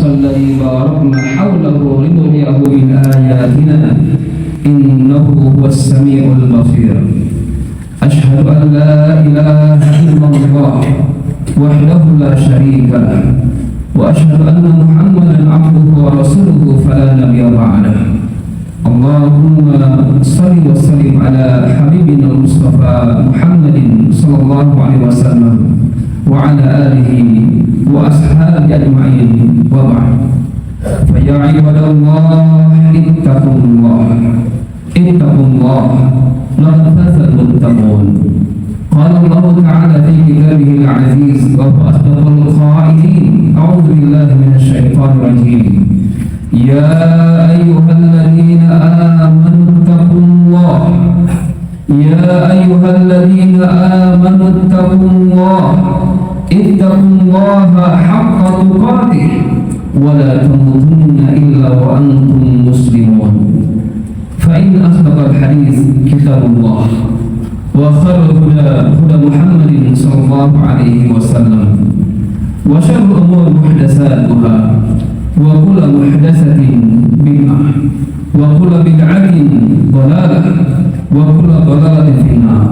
الذي باركنا حوله لنريه من آياتنا إنه هو السميع البصير. أشهد أن لا إله إلا الله وحده لا شريك له، وأشهد أن محمدا عبده ورسوله فلا نبي بعده. اللهم صل وسلم على حبيبنا المصطفى محمد صلى الله عليه وسلم وعلى آله وأصحابه أجمعين، وبعد. فيا عباد الله اتقوا الله لقد فاز المتقون. قال الله تعالى في كتابه العزيز وهو أصدق القائلين: أعوذ بالله من الشيطان الرجيم. يا أيها الذين آمنوا اتقوا الله اتقوا الله حق تقاته ولا تموتن إلا وأنتم مسلمون. فإن أصدق الحديث كتاب الله، وخير الهدى هدى محمد صلى الله عليه وسلم، وشر الأمور محدثاتها، وكل محدثة بدعة، وكل بدعة ضلالة، وكل ضلالة في النار.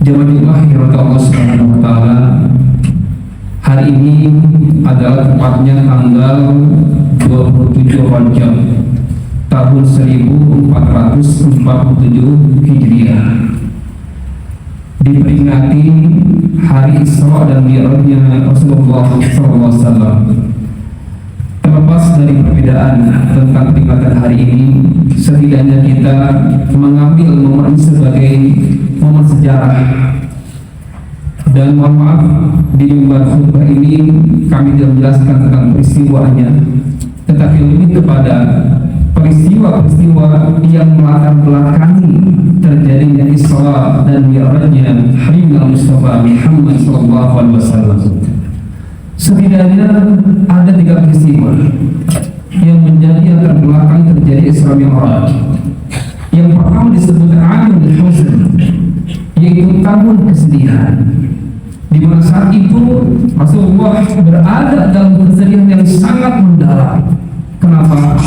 Jemaah yang Allah Subhanahu wa taala, hari ini adalah tepatnya tanggal 27 Rajab tahun 1447 Hijriah, diperingati hari Isra dan Mi'rajnya Rasulullah SAW. Terlepas dari perbedaan tentang peringatan hari ini, setidaknya kita mengambil momen sebagai momen sejarah. Dan mohon maaf, di mimbar khutbah ini kami tidak menjelaskan tentang peristiwanya, tetapi lebih kepada peristiwa-peristiwa yang melatar belakangi terjadinya Isra dan Mi'rajnya Habibna Mustafa Muhammad SAW. Setidaknya ada 3 peristiwa yang menjadi latar belakang terjadi Isra Mi'raj. Yang pertama disebut Amul Huzn, yaitu tahun kesedihan, di mana saat itu Rasulullah berada dalam kesedihan yang sangat mendalam. Kenapa?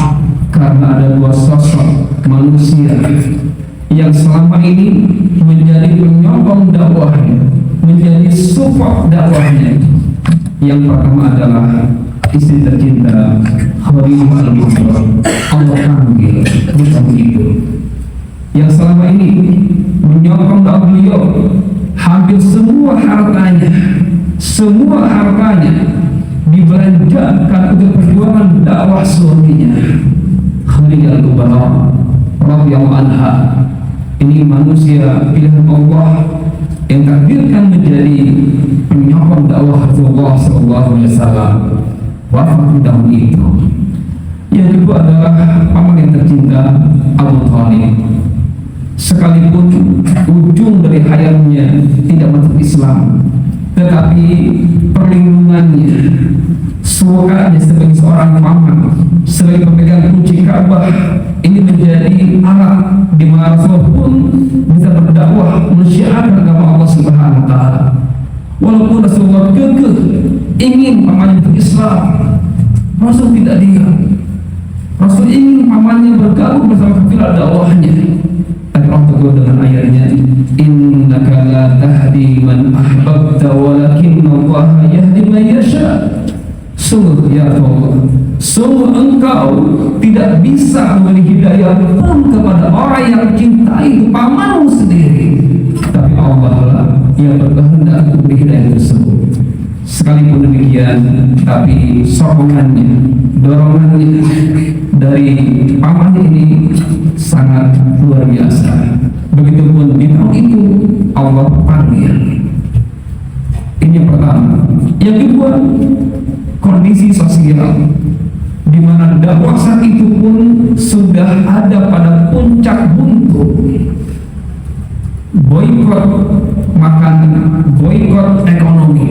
Karena ada 2 sosok manusia yang selama ini menjadi penyokong dakwahnya, menjadi support dakwahnya. Yang pertama adalah istri tercinta Khadijah al-Kubra. Allah panggil bukan itu, yang selama ini menyokong dakwah beliau. Hampir semua hartanya dibelanjakan untuk perjuangan dakwah suaminya, Khadijah al-Kubra radhiyallahu anha. Ini manusia pilihan Allah yang takdirkan menjadi penyokong dakwah Rasulullah SAW, wafat di tahun itu. Yang kedua adalah paman yang tercinta Abu Thalib. Sekalipun ujung dari hayatnya tidak masuk Islam, tetapi perlindungannya, suaranya sebagai seorang paman, sebagai pemegang kunci Ka'bah, ini menjadi alat di mana Rasul pun bisa berdakwah mensyiarkan agama Allah Subhanahu wa taala. Walaupun Rasulullah kekeh ingin pamannya berislam, Rasul tidak diam. Rasul ingin pamannya bergabung bersama kafilah dakwahnya. Tapi Allah tegur dengan ayatnya, innaka la tahdi man ahbabta walakinna Allah yahdi man yasha. Sungguh ya Allah, sungguh engkau tidak bisa memberi hidayah pun kepada orang yang cintai pamanmu sendiri, tapi Allah lah yang berkehendak untuk beri hidayah tersebut. Sekalipun demikian, tapi sokongannya, dorongannya dari paman ini sangat luar biasa. Begitupun di tahun itu Allah panggil. Ini yang pertama. Yang kedua, kondisi sosial, di mana dakwah saat itu pun sudah ada pada puncak buntu. Boikot makanan, boikot ekonomi.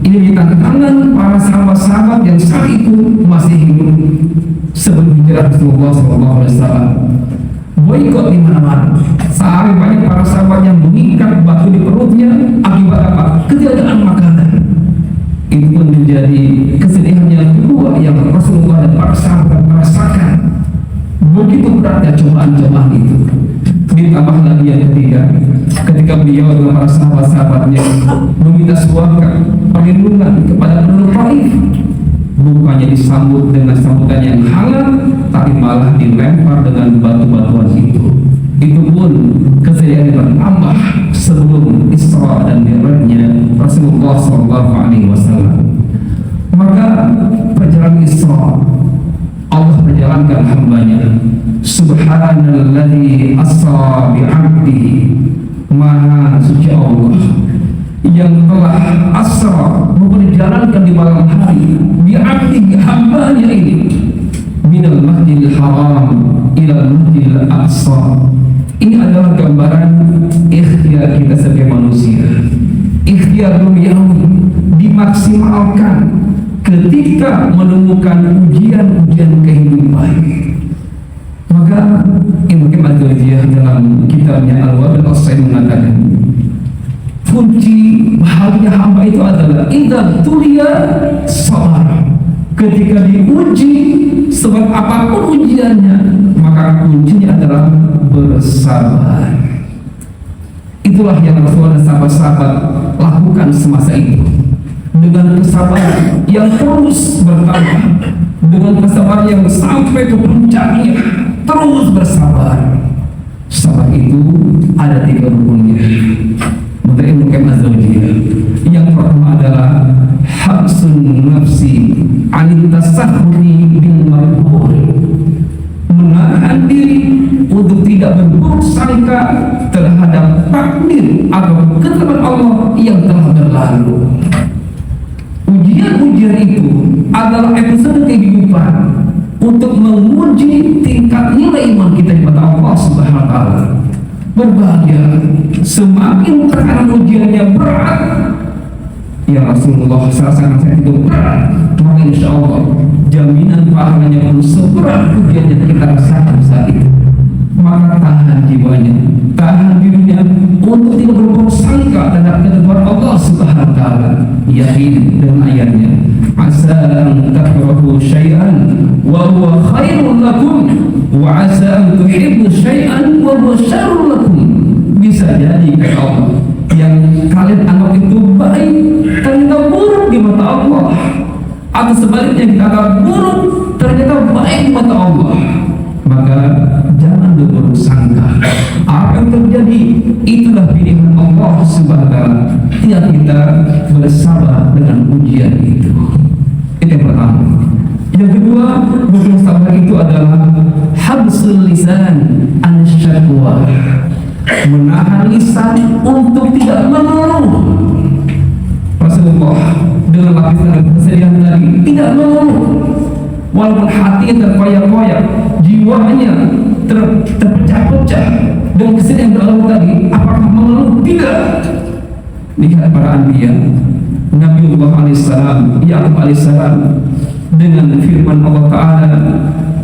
Ini ditantangan para sahabat-sahabat yang saat itu masih hidup sebelum hijrah Rasulullah SAW. Boikot di mana-mana. Sampai banyak para sahabat yang mengikat batu di perutnya akibat apa? Ketiadaan makanan. Itu pun menjadi kesedihan yang kedua yang begitu beratnya cobaan-cobaan itu. Ditambah lagi yang ketiga, ketika beliau dengan para sahabat-sahabatnya meminta sebuah perlindungan kepada penduduk Taif, bukannya disambut dengan sambutan yang hangat, tapi malah dilempar dengan batu-batuan itu. Itu pun kejadian bertambah sebelum Isra dan Mi'rajnya Rasulullah SAW. Maka perjalanan Isra Allah perjalankan hambanya. Subhanalladzi asra bi'abdihi, Maha suci Allah yang telah asra memperjalankan di malam hari bi'abdihi, hambanya ini, minal masjidil haram ilal masjidil aqsa. Ini adalah gambaran ikhtiar kita sebagai manusia. Ikhtiar duniawi dimaksimalkan ketika menemukan ujian-ujian kehidupan. Maka Imam Al-Jauziyah dalam kitabnya Al-Wabil As-Sayyid mengatakan, kunci bahagia hamba itu adalah idza tuliya sabar. Ketika diuji sebab apapun ujiannya, maka kuncinya adalah bersabar. Itulah yang Rasulullah dan sahabat-sahabat lakukan semasa itu, dengan kesabaran yang terus bertambah, dengan kesabaran yang sampai ke puncaknya, terus bersabar. Sabar itu ada 3 rukunnya. Menurut Ibnu Qayyim. Yang pertama adalah habsun nafsi anil tasakhuri bil maqbul, menahan diri untuk tidak berburuk sangka terhadap takdir atau ketetapan Allah yang telah berlalu. Ujian-ujian itu adalah episode kehidupan untuk menguji tingkat nilai iman kita kepada Allah Subhanahu wa taala. Berbahagia semakin tekanan ujiannya berat, ya Rasulullah SAW itu berat, maka insya Allah jaminan pahalanya pun seberat ujian yang kita rasakan saat itu. Maka tahan jiwanya, tahan dirinya untuk tidak berburuk sangka terhadap ketetapan Allah Subhanahu wa taala. Yakin dengan ayatnya, asa an takrahu syai'an wa huwa khairun lakum wa asa an tuhibbu syai'an wa huwa syarrun lakum. Bisa jadi kata Allah, yang kalian anggap itu baik ternyata buruk di mata Allah, atau sebaliknya kita anggap buruk ternyata baik di mata Allah. Maka jangan berburuk sangka. Apa yang terjadi itulah pilihan Allah Subhanahu wa taala. Tinggal kita bersabar dengan ujian itu. Itu yang pertama. Yang kedua, bersabar itu adalah habsul lisan an syakwa, menahan lisan untuk tidak mengeluh. Rasulullah dengan lapisan kesedihan tadi tidak mengeluh. Walaupun hatinya terkoyak-koyak, jiwanya terpecah-pecah dengan kesedihan berlalu tadi, apakah mengeluh? Tidak. Lihat para anbiya, Nabiullah alaihissalam, Ya'qub alaihissalam, dengan firman Allah Ta'ala,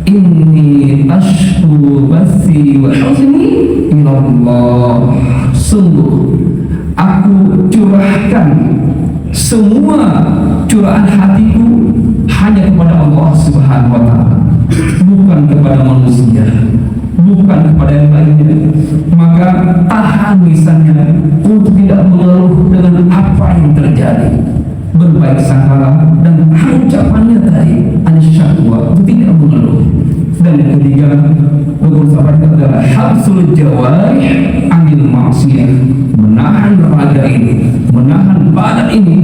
inni ashku bathi wa huzni ilallah. Sungguh aku curahkan semua curahan hatiku hanya kepada Allah Subhanahu wa taala, bukan kepada manusia, bukan kepada yang lainnya. Maka tahan lisannya untuk tidak mengeluh dengan apa yang terjadi. Berbaik sangka dan ucapannya tadi anisyakwa, untuk tidak mengeluh. Dan yang ketiga, bersabar adalah habsul jawarih anil maksiyah, menahan raga ini, menahan badan ini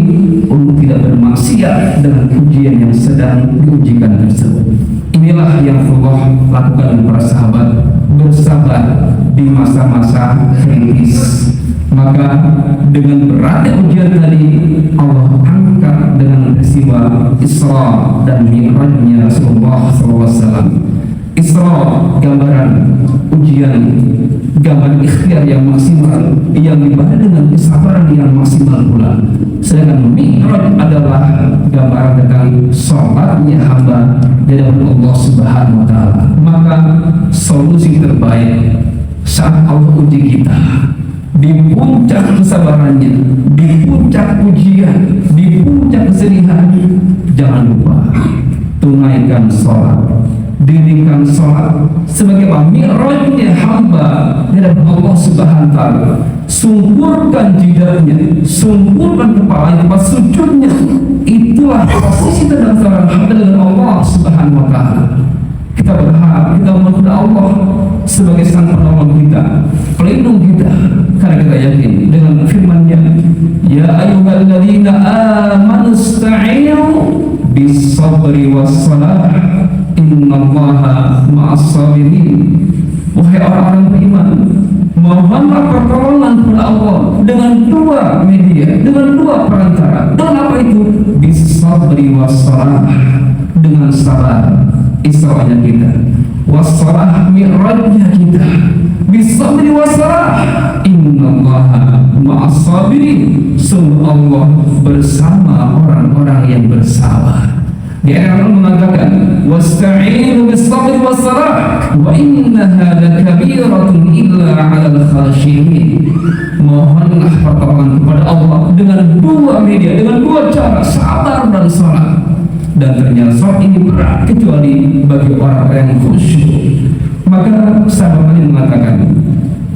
untuk tidak bermaksiat dengan ujian yang sedang diujikan tersebut. Inilah yang Allah lakukan dengan para sahabat, bersabar di masa-masa kritis. Maka dengan beratnya ujian tadi, Allah angkat dengan peristiwa Isra dan Mi'rajnya Rasulullah SAW. Isra gambaran ujian, gambaran ikhtiar yang maksimal yang dibawa dengan kesabaran yang maksimal pula. Sedangkan Mi'raj adalah gambaran tentang sholatnya hamba di hadapan Allah Subhanahu wa taala. Maka solusi terbaik saat Allah uji kita, di puncak kesabarannya, di puncak ujian, di puncak kesedihan, jangan lupa tunaikan sholat, dirikan sholat sebagai mi'rajnya hamba di hadapan Allah Subhanahu wa taala. Sungkurkan jidatnya, sungkurkan kepalanya, tempat sujudnya. Itulah posisi dalam seorang hamba dengan Allah Subhanahu wa taala. Kita berharap, kita meminta Allah sebagai sang penolong kita, pelindung kita, karena kita yakin dengan firman-Nya, ya ayyuhalladzina amanu ista'inu bis-sabri was-salah innallaha ma'as-sabirin. Wahai orang-orang beriman, mohonlah pertolongan kepada Allah dengan dua media, dengan dua perantara. Dan apa itu? Bis-sabri was-salah, dengan sabar Isra'nya kita, wassalah mi'rajnya kita, bisabri wassalah innallaha ma'as-sabirin. Sungguh Allah bersama orang-orang yang bersabar. Di ayat Allah mengatakan wasta'inu bis-sabri was-salah wa innaha lakabiratun illa 'alal khashiyin. Mohonlah pertolongan kepada Allah dengan dua media, dengan dua cara, sabar dan salat. Dan ternyata sholat ini berat kecuali bagi orang-orang yang khusyuk. Maka sahabat ini mengatakan,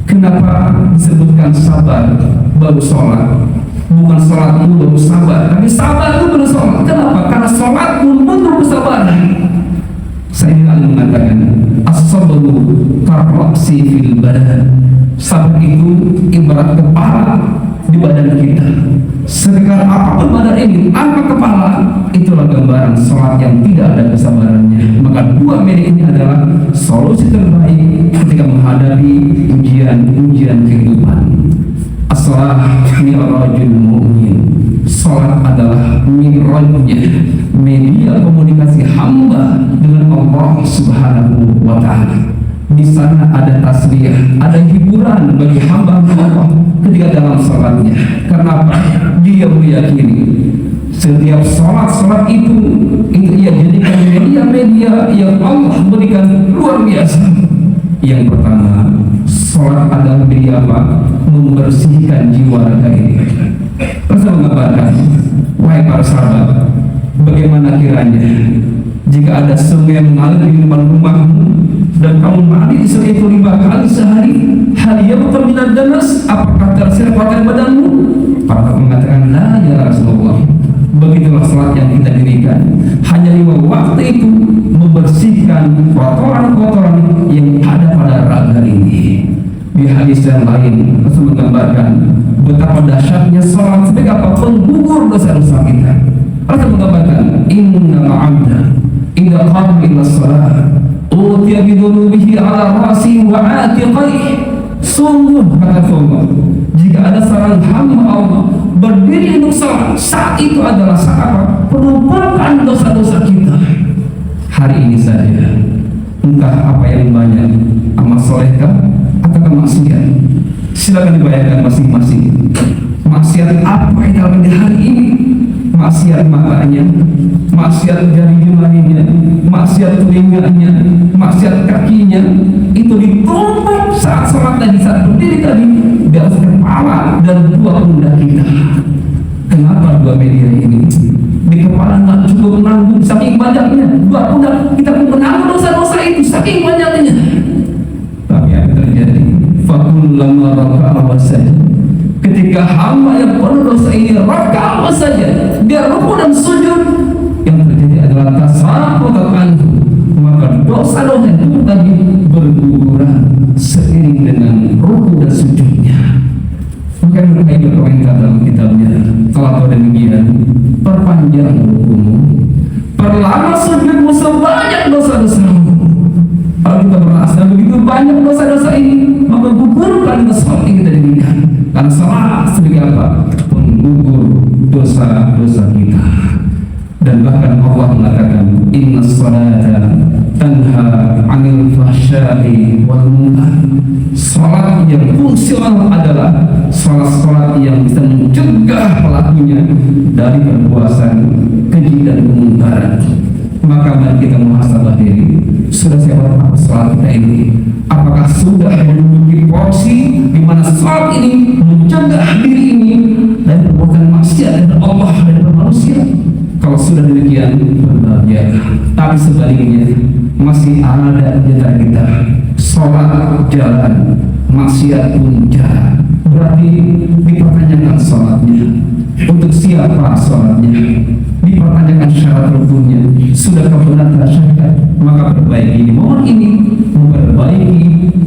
kenapa disebutkan sabar baru sholat? Bukan sholat dulu baru sabar, tapi sabar itu baru sholat. Kenapa? Karena sholat pun butuh kesabaran. Saya ingin mengatakan, as-sabru karra'si fil badan. Sabar itu ibarat kepala di badan kita. Sekarang apapun badan ini, angkat kepala, itulah gambaran sholat yang tidak ada kesabarannya. Maka dua media ini adalah solusi terbaik ketika menghadapi ujian-ujian kehidupan. As-salah mi'rajul mu'min. Sholat adalah mi'rajnya, media komunikasi hamba dengan Allah Subhanahu wa ta'ala. Di sana ada tasbih, ada hiburan bagi hamba Allah ketika dalam sholatnya. Kenapa? Dia meyakini setiap sholat itu ia jadikan media-media yang Allah berikan luar biasa. Yang pertama, sholat adalah media apa? Membersihkan jiwa raga ini. Rasul mengatakan, wahai para sahabat, bagaimana kiranya jika ada sungai yang mengalir di depan rumahmu dan kamu mandi di sungai itu 5 kali sehari, hal yang terminal danas, apakah terserapkan badanmu? Para mengatakan, la ya Rasulullah. Begitulah salat yang kita dirikan, hanya 5 waktu itu membersihkan kotoran-kotoran yang ada pada raga ini. Di hadis yang lain Rasul menggambarkan betapa dahsyatnya salat sebagai apa? Penggugur dosa-dosa kita. Rasul menggambarkan, innal 'abda idza qama ila shalah utiya bidunubihi ala rasi wa atiqaihi. Sungguh kata Allah, jika ada seorang hamba Allah berdiri untuk salat, saat itu adalah saat penumpukan dosa-dosa kita. Hari ini saja, entah apa yang banyak, amal solehkah atau maksiat? Silakan dibayangkan masing-masing. Maksiat apa yang dalam di hari ini? Maksiat matanya, maksiat jari jemarinya, maksiat telinganya, maksiat kakinya, itu ditumpuk saat sholat tadi, saat berdiri tadi di atas kepala dan dua pundak kita. Kenapa dua media ini? Di kepala nggak cukup menanggung saking banyaknya, dua pundak kita pun menanggung dosa-dosa itu saking banyaknya. Tapi apa terjadi? Fakullama raka'a saja. Ketika hamba yang penuh dosa ini raka'a saja, dia rukuk dan sujud, yang terjadi adalah tasaqqutan, maka dosa-dosa itu tadi berguguran seiring dengan rukuk dan sujudnya. Maka mereka berkomentar dalam kitabnya, kalau demikian, perpanjang rukukmu, perlama sujudmu sebanyak dosa-dosamu. Kalau kita merasa begitu banyak dosa-dosa ini, maka gugurkan dosa yang kita dirikan. Karena salah sebagai apa? Penggugur dosa-dosa kita. Dan bahkan Allah mengatakan, inna sholata tanha 'anil fahsya'i wal munkar. Salat yang fungsional adalah salat yang bisa mencegah pelakunya dari perbuatan keji dan kemungkaran. Maka mari kita muhasabah diri. Sudah siapa salat kita ini? Apakah sudah menduduki porsi di mana salat ini mencegah diri ini dari perbuatan maksiat dari Allah dan dari manusia? Kalau sudah demikian berbahagia. Tapi sebaliknya masih ada di antara kita sholat jalan, maksiat pun jalan. Berarti dipertanyakan sholatnya. Untuk siapa sholatnya? Dipertanyakan syarat rukunnya. Sudahkah benar syariat? Maka perbaiki di momen ini, memperbaiki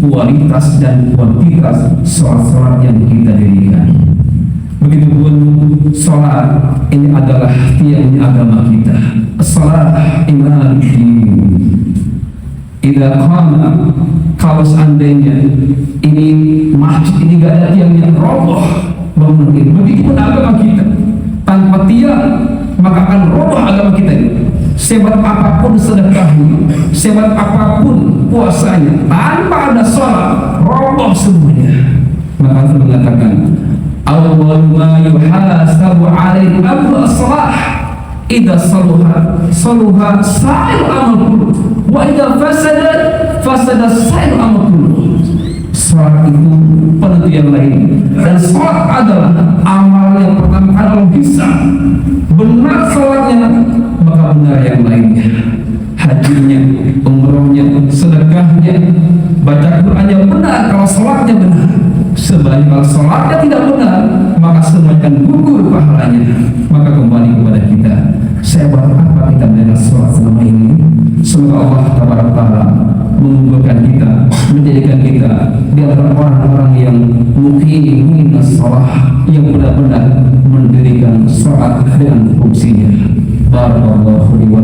kualitas dan kuantitas sholat-sholat yang kita dirikan. Begitupun sholat ini adalah tiangnya agama kita. Sholat imaduddin. Idza qama, kalau seandainya ini masjid ini gak ada tiangnya, roboh bangunan ini. Begitupun agama kita, tanpa tiang maka akan roboh agama kita ini. Sebat apapun sedekahnya, sebat apapun puasanya, tanpa ada sholat, roboh semuanya. Maka Allah mengatakan, awwal ma yuhasabu alaihi amru as-salah. Idza saluha sa'il amal, wa idza fasada sa'il amal. Salat itu penentu yang lain, dan salat adalah amal yang pertama kalau bisa benar salatnya, maka benar yang lainnya. Hajinya, umrohnya, sedekahnya, baca Qur'annya benar kalau salatnya benar. Sebaliknya kalau salatnya tidak benar, maka semua akan gugur pahalanya. Maka kembali kepada kita, saya buat apa kita mendengar salat selama ini? Semoga Allah Taala mengumpulkan kita, menjadikan kita di antara orang-orang yang muqimin as-shalah, yang benar-benar mendirikan salat dengan fungsinya. Barakallahu li wa